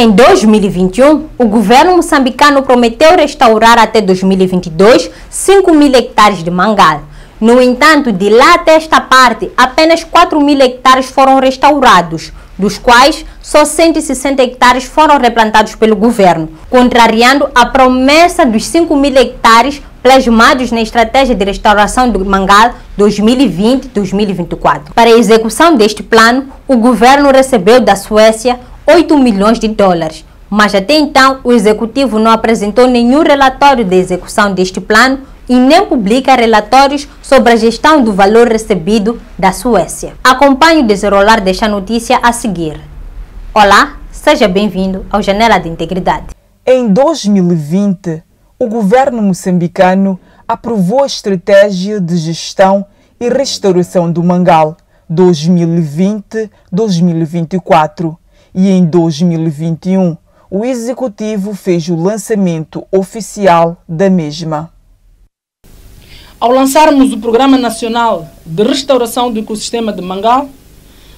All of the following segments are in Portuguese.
Em 2021, o governo moçambicano prometeu restaurar até 2022 5.000 hectares de mangal. No entanto, de lá até esta parte, apenas 4.000 hectares foram restaurados, dos quais só 160 hectares foram replantados pelo governo, contrariando a promessa dos 5.000 hectares plasmados na Estratégia de Restauração do Mangal 2020-2024. Para a execução deste plano, o governo recebeu da Suécia 8 milhões de dólares, mas até então o executivo não apresentou nenhum relatório de execução deste plano e nem publica relatórios sobre a gestão do valor recebido da Suécia. Acompanhe o desenrolar desta notícia a seguir. Olá, seja bem-vindo ao Janela de Integridade. Em 2020, o governo moçambicano aprovou a Estratégia de Gestão e Restauração do Mangal 2020-2024 e em 2021 o executivo fez o lançamento oficial da mesma. Ao lançarmos o Programa Nacional de Restauração do Ecossistema de Mangal,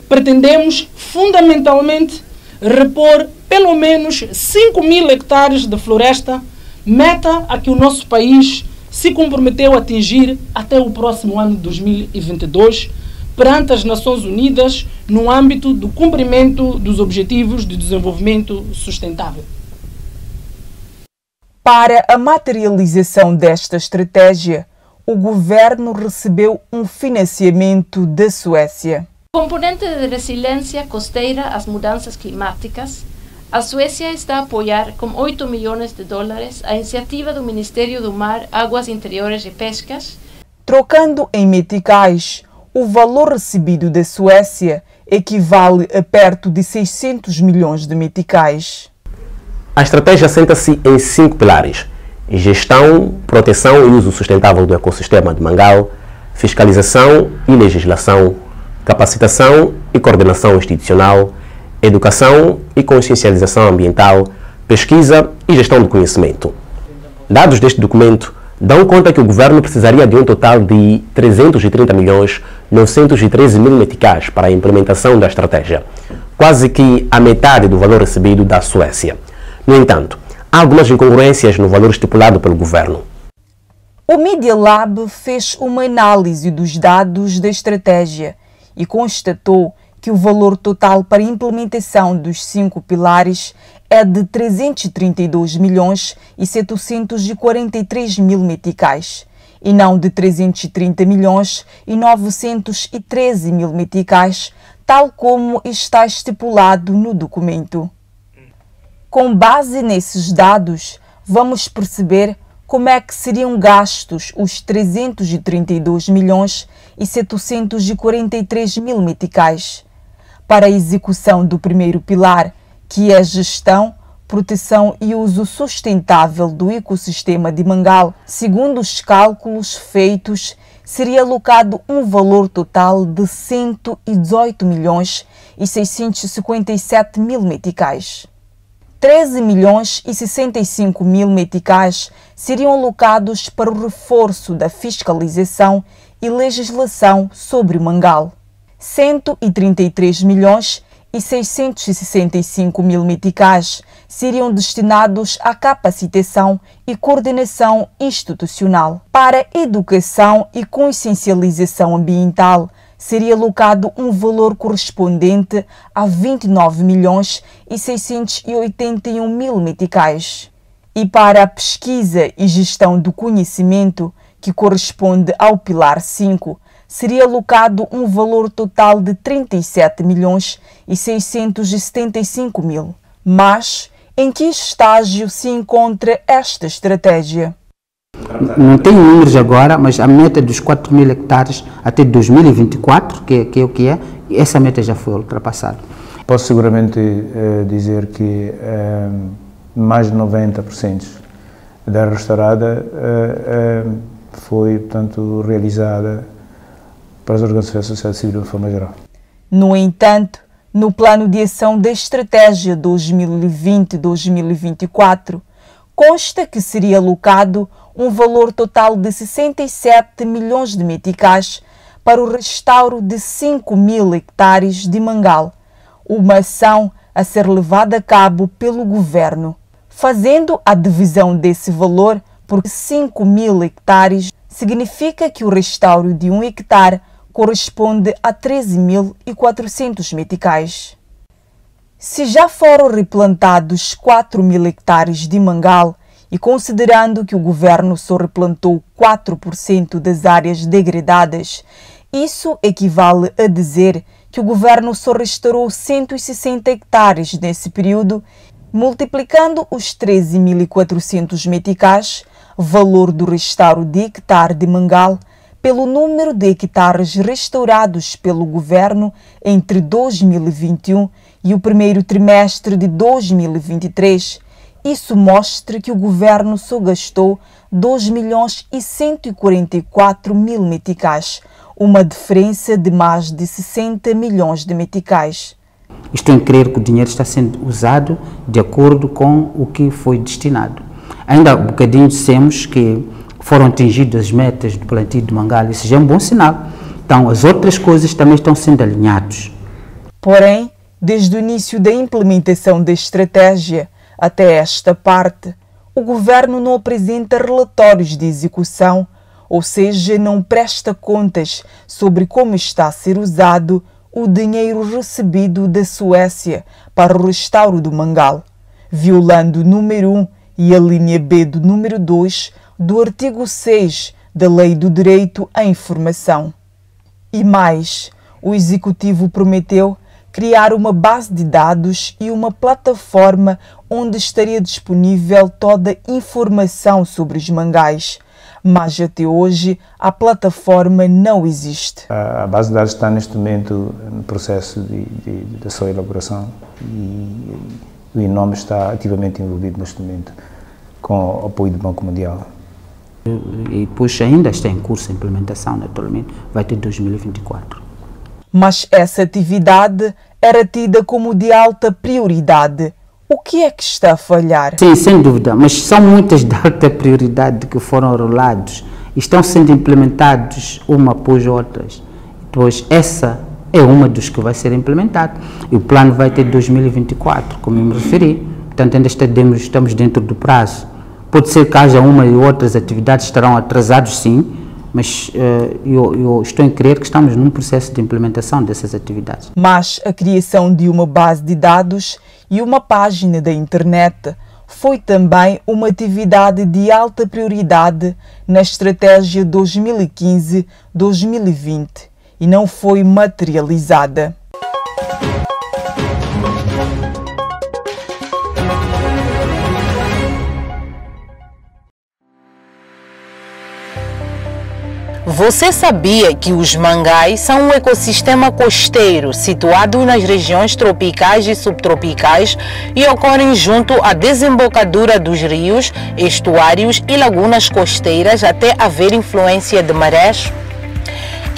pretendemos fundamentalmente repor pelo menos 5.000 hectares de floresta, meta a que o nosso país se comprometeu a atingir até o próximo ano 2022, perante as Nações Unidas no âmbito do cumprimento dos Objetivos de Desenvolvimento Sustentável. Para a materialização desta estratégia, o governo recebeu um financiamento da Suécia. Componente de resiliência costeira às mudanças climáticas, a Suécia está a apoiar com 8 milhões de dólares a iniciativa do Ministério do Mar, Águas Interiores e Pescas. Trocando em meticais, o valor recebido da Suécia equivale a perto de 600 milhões de meticais. A estratégia assenta-se em 5 pilares: gestão, proteção e uso sustentável do ecossistema de Mangal, fiscalização e legislação, capacitação e coordenação institucional, educação e consciencialização ambiental, pesquisa e gestão do conhecimento. Dados deste documento dão conta que o governo precisaria de um total de 330.913.000 meticais para a implementação da estratégia, quase que a metade do valor recebido da Suécia. No entanto, há algumas incongruências no valor estipulado pelo governo. O Media Lab fez uma análise dos dados da estratégia e constatou que o valor total para a implementação dos 5 pilares é de 332.743.000 meticais e não de 330.913.000 meticais, tal como está estipulado no documento. Com base nesses dados, vamos perceber como é que seriam gastos os 332.743.000 meticais. Para a execução do primeiro pilar, que é gestão, proteção e uso sustentável do ecossistema de Mangal, segundo os cálculos feitos, seria alocado um valor total de 118.657.000 meticais. 13.065.000 meticais seriam alocados para o reforço da fiscalização e legislação sobre o Mangal. 133.665.000 meticais seriam destinados à capacitação e coordenação institucional. Para educação e consciencialização ambiental, seria alocado um valor correspondente a 29.681.000 meticais. E para a pesquisa e gestão do conhecimento, que corresponde ao pilar 5, seria alocado um valor total de 37.675.000. Mas em que estágio se encontra esta estratégia? Não tenho números agora, mas a meta dos 4.000 hectares até 2024, que é o que é, essa meta já foi ultrapassada. Posso seguramente dizer que mais de 90% da restaurada foi, portanto, realizada para as organizações da sociedade civil de forma geral. No entanto, no plano de ação da estratégia 2020-2024, consta que seria alocado um valor total de 67 milhões de meticais para o restauro de 5.000 hectares de Mangal, uma ação a ser levada a cabo pelo governo, fazendo a divisão desse valor por 5.000 hectares, significa que o restauro de 1 hectare corresponde a 13.400 meticais. Se já foram replantados 4.000 hectares de mangal e considerando que o governo só replantou 4% das áreas degradadas, isso equivale a dizer que o governo só restaurou 160 hectares nesse período, multiplicando os 13.400 meticais, valor do restauro de hectare de mangal, pelo número de hectares restaurados pelo governo entre 2021 e o primeiro trimestre de 2023, isso mostra que o governo só gastou 2.144.000 meticais, uma diferença de mais de 60 milhões de meticais. Isto em crer que o dinheiro está sendo usado de acordo com o que foi destinado. Ainda há um bocadinho dissemos que foram atingidas as metas do plantio de mangal, isso já é um bom sinal. Então, as outras coisas também estão sendo alinhadas. Porém, desde o início da implementação da estratégia até esta parte, o governo não apresenta relatórios de execução, ou seja, não presta contas sobre como está a ser usado o dinheiro recebido da Suécia para o restauro do mangal, violando o número 1 e a linha B do número 2 do artigo 6 da Lei do Direito à Informação. E mais, o Executivo prometeu criar uma base de dados e uma plataforma onde estaria disponível toda a informação sobre os mangais, mas até hoje a plataforma não existe. A base de dados está neste momento no processo da sua elaboração e o INOM está ativamente envolvido neste momento com o apoio do Banco Mundial. E depois ainda está em curso a implementação, naturalmente, vai ter 2024. Mas essa atividade era tida como de alta prioridade. O que é que está a falhar? Sim, sem dúvida, mas são muitas de alta prioridade que foram rolados e estão sendo implementados uma após outras. Depois, essa é uma dos que vai ser implementada. E o plano vai ter 2024, como eu me referi. Portanto, ainda estamos dentro do prazo. Pode ser que haja uma e outras atividades estarão atrasadas, sim, mas eu estou em crer que estamos num processo de implementação dessas atividades. Mas a criação de uma base de dados e uma página da internet foi também uma atividade de alta prioridade na estratégia 2015-2020 e não foi materializada. Você sabia que os mangais são um ecossistema costeiro situado nas regiões tropicais e subtropicais e ocorrem junto à desembocadura dos rios, estuários e lagunas costeiras até haver influência de marés?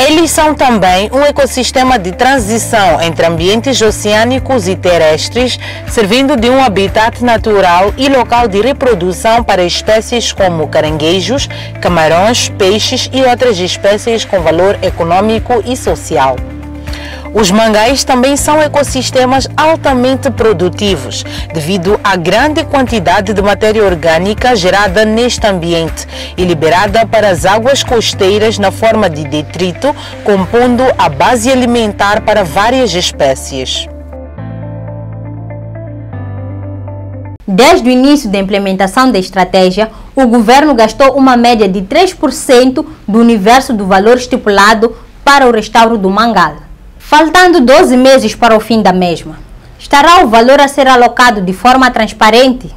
Eles são também um ecossistema de transição entre ambientes oceânicos e terrestres, servindo de um habitat natural e local de reprodução para espécies como caranguejos, camarões, peixes e outras espécies com valor econômico e social. Os mangais também são ecossistemas altamente produtivos, devido à grande quantidade de matéria orgânica gerada neste ambiente e liberada para as águas costeiras na forma de detrito, compondo a base alimentar para várias espécies. Desde o início da implementação da estratégia, o governo gastou uma média de 3% do universo do valor estipulado para o restauro do mangal. Faltando 12 meses para o fim da mesma, estará o valor a ser alocado de forma transparente?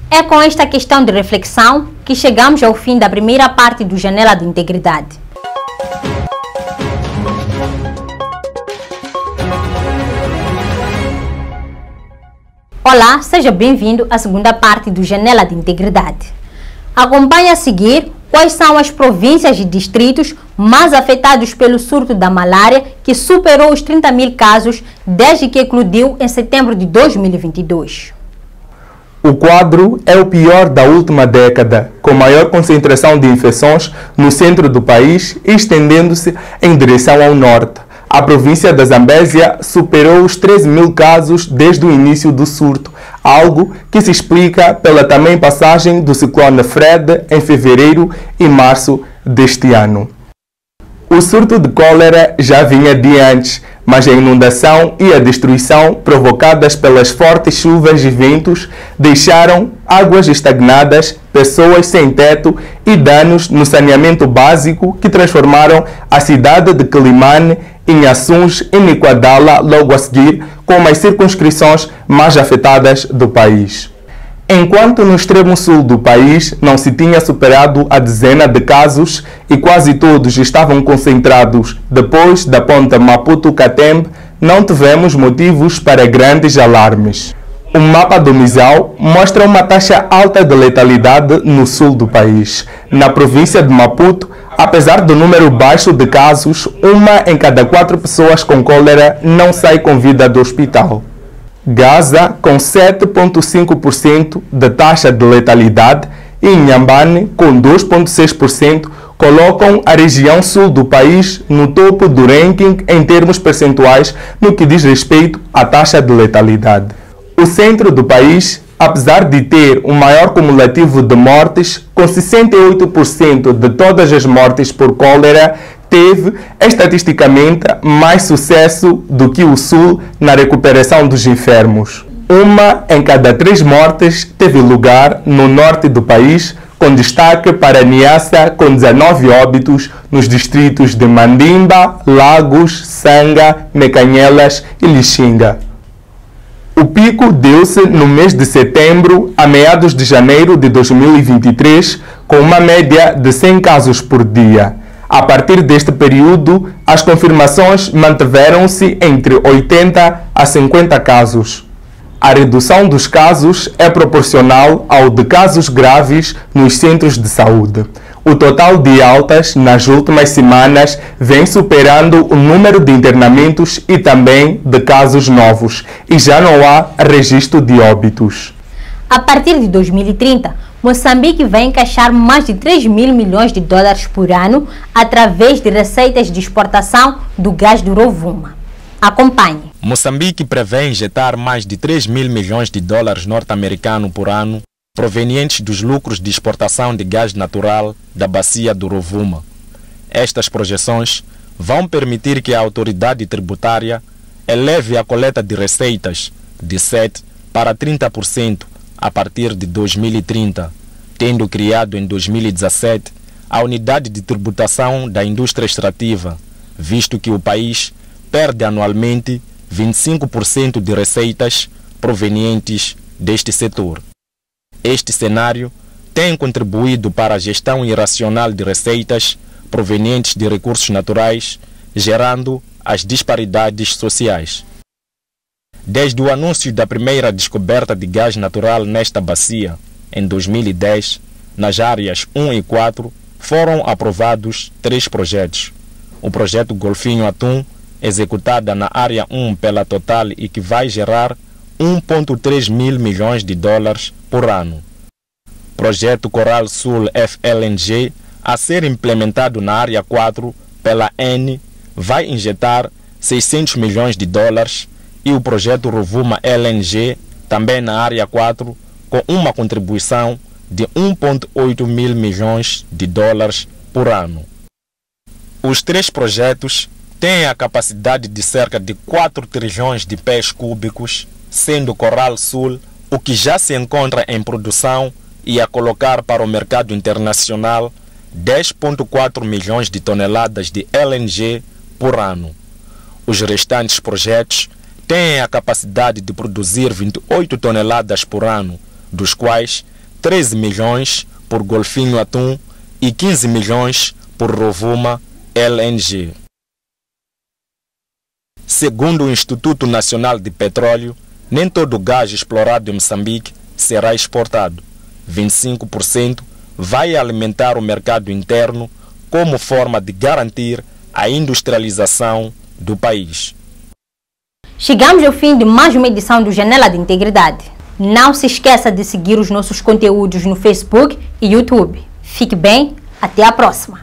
É com esta questão de reflexão que chegamos ao fim da primeira parte do Janela de Integridade. Olá, seja bem-vindo à segunda parte do Janela de Integridade. Acompanhe a seguir quais são as províncias e distritos mais afetados pelo surto da malária, que superou os 30 mil casos desde que eclodiu em setembro de 2022. O quadro é o pior da última década, com maior concentração de infecções no centro do país, estendendo-se em direção ao norte. A província da Zambésia superou os 13 mil casos desde o início do surto, algo que se explica pela também passagem do ciclone Fred em fevereiro e março deste ano. O surto de cólera já vinha de antes, mas a inundação e a destruição provocadas pelas fortes chuvas e ventos deixaram águas estagnadas, pessoas sem teto e danos no saneamento básico que transformaram a cidade de Quelimane em Assunge e Niquadala logo a seguir, como as circunscrições mais afetadas do país. Enquanto no extremo sul do país não se tinha superado a dezena de casos e quase todos estavam concentrados depois da ponta Maputo-Catembe, não tivemos motivos para grandes alarmes. O mapa do MISAL mostra uma taxa alta de letalidade no sul do país. Na província de Maputo, apesar do número baixo de casos, 1 em cada 4 pessoas com cólera não sai com vida do hospital. Gaza, com 7,5% de taxa de letalidade, e Inhambane, com 2,6%, colocam a região sul do país no topo do ranking em termos percentuais no que diz respeito à taxa de letalidade. O centro do país, apesar de ter um maior cumulativo de mortes, com 68% de todas as mortes por cólera, teve, estatisticamente, mais sucesso do que o Sul na recuperação dos enfermos. 1 em cada 3 mortes teve lugar no norte do país, com destaque para Niassa, com 19 óbitos nos distritos de Mandimba, Lagos, Sanga, Mecanhelas e Lixinga. O pico deu-se no mês de setembro, a meados de janeiro de 2023, com uma média de 100 casos por dia. A partir deste período, as confirmações mantiveram-se entre 80 a 50 casos. A redução dos casos é proporcional ao de casos graves nos centros de saúde. O total de altas nas últimas semanas vem superando o número de internamentos e também de casos novos, e já não há registro de óbitos. A partir de 2030, Moçambique vai encaixar mais de 3 mil milhões de dólares por ano através de receitas de exportação do gás do Rovuma. Acompanhe. Moçambique prevê injetar mais de 3 mil milhões de dólares norte-americanos por ano provenientes dos lucros de exportação de gás natural da bacia do Rovuma. Estas projeções vão permitir que a autoridade tributária eleve a coleta de receitas de 7% para 30% a partir de 2030, tendo criado em 2017 a Unidade de Tributação da Indústria Extrativa, visto que o país perde anualmente 25% de receitas provenientes deste setor. Este cenário tem contribuído para a gestão irracional de receitas provenientes de recursos naturais, gerando as disparidades sociais. Desde o anúncio da primeira descoberta de gás natural nesta bacia, em 2010, nas áreas 1 e 4, foram aprovados 3 projetos. O projeto Golfinho Atum, executada na área 1 pela Total e que vai gerar 1,3 mil milhões de dólares por ano. Projeto Coral Sul FLNG, a ser implementado na área 4 pela Eni, vai injetar 600 milhões de dólares, e o projeto Rovuma LNG, também na área 4, com uma contribuição de 1,8 mil milhões de dólares por ano. Os 3 projetos têm a capacidade de cerca de 4 trilhões de pés cúbicos, sendo Coral Sul o que já se encontra em produção e a colocar para o mercado internacional 10,4 milhões de toneladas de LNG por ano. Os restantes projetos têm a capacidade de produzir 28 toneladas por ano, dos quais 13 milhões por Golfinho Atum e 15 milhões por Rovuma LNG. Segundo o Instituto Nacional de Petróleo, nem todo o gás explorado em Moçambique será exportado. 25% vai alimentar o mercado interno como forma de garantir a industrialização do país. Chegamos ao fim de mais uma edição do Janela de Integridade. Não se esqueça de seguir os nossos conteúdos no Facebook e YouTube. Fique bem, até a próxima!